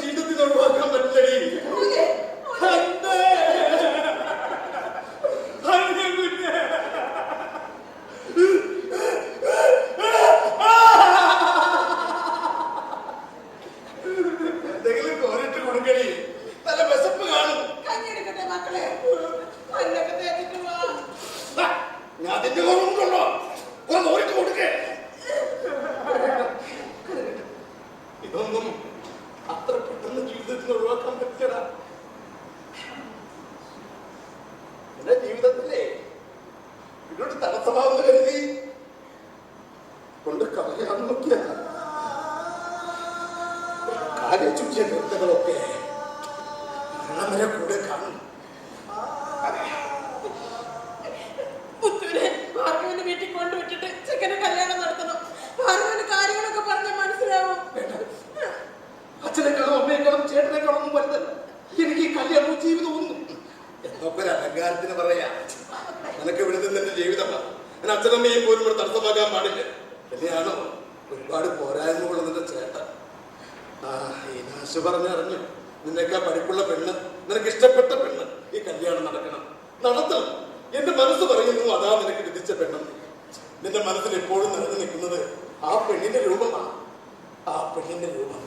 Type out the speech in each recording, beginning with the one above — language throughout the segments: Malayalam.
ജീവിതത്തിൽ ഒഴിവാക്കാൻ പറ്റില്ലടി. എന്തെങ്കിലും കോരിട്ട് കൊടുക്കടി, നല്ല വിശപ്പ് കാണും. ഞാൻ അതിന്റെ കുറവുണ്ടല്ലോ, കോരിട്ട് കൊടുക്കേ. ഇതൊന്നും അത്ര പെട്ടെന്ന് ജീവിതത്തിൽ ഒഴിവാക്കാൻ പറ്റടാ. എന്റെ ജീവിതത്തിലെ ഇതിനോട് തടസ്സമാവുന്ന കരുതി കൊണ്ട് കളയാൻ നോക്കിയ കാര്യചുറ്റിയ നിർത്തകളൊക്കെ മരണവരെ കൂടെ കാണും. വീട്ടിൽ കൊണ്ടുവിട്ടിട്ട് ചെക്കനെ കല്യാണം നടത്തണം. കാര്യങ്ങളൊക്കെ പറഞ്ഞാൽ മനസ്സിലാവും. അച്ഛനെക്കാളും അമ്മയെക്കാളും ചേട്ടനെക്കാളും വലുതല്ല എനിക്ക് ഈ കല്യാണവും ജീവിതവും. എന്നൊക്കെ ഒരു അലങ്കാരത്തിന് പറയാ. നിനക്ക് ഇവിടെ നിന്ന് എന്റെ ജീവിതമാണ്. ഞാൻ അച്ഛനമ്മയും പോലും ഇവിടെ തടസ്സമാകാൻ പാടില്ല. തന്നെയാണോ ഒരുപാട് പോരായ്മകളുള്ള നിന്റെ ചേട്ടൻ. ഈ നാശു പറഞ്ഞറിഞ്ഞു, നിന്നേക്കാ പഠിപ്പുള്ള പെണ്ണ്, നിനക്ക് ഇഷ്ടപ്പെട്ട പെണ്ണ് ഈ കല്യാണം നടക്കണം, നടത്തണം. എന്റെ മനസ്സ് പറയുന്നു അതാ നിനക്ക് വിധിച്ച പെണ്ണെന്ന്. നിന്റെ മനസ്സിൽ എപ്പോഴും നിറഞ്ഞു നിൽക്കുന്നത് ആ പെണ്ണിന്റെ രൂപമാണ്. ആ പെണ്ണിന്റെ രൂപം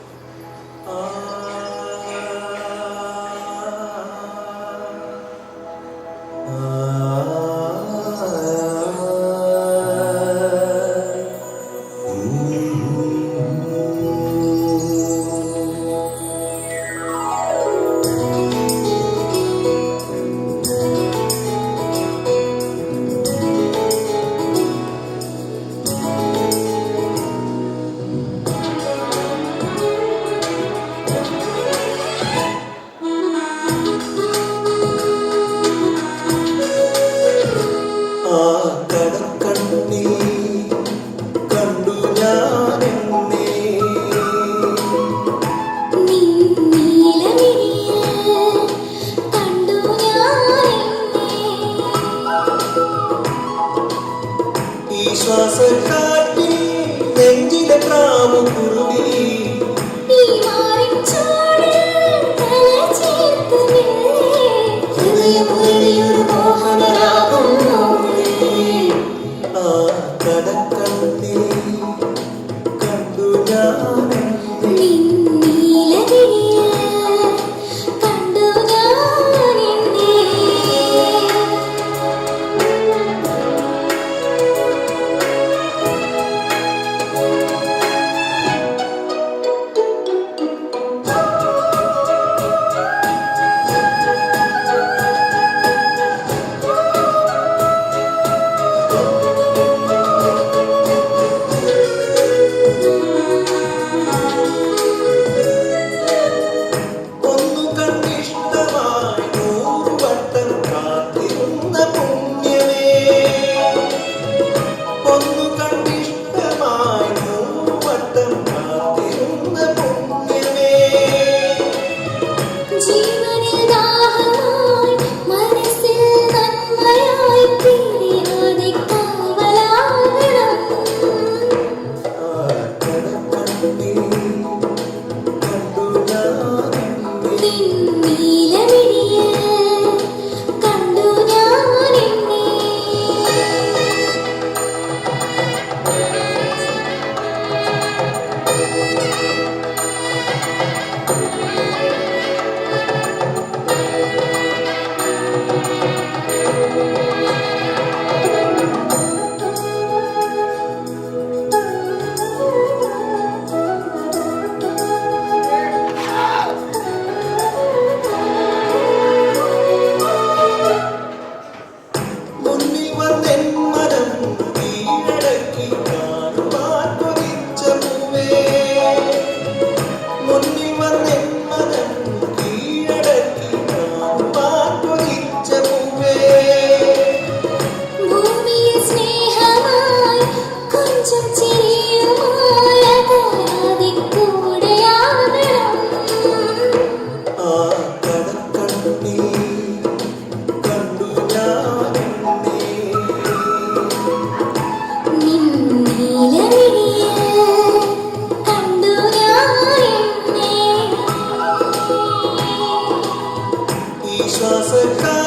വിശ്വാസ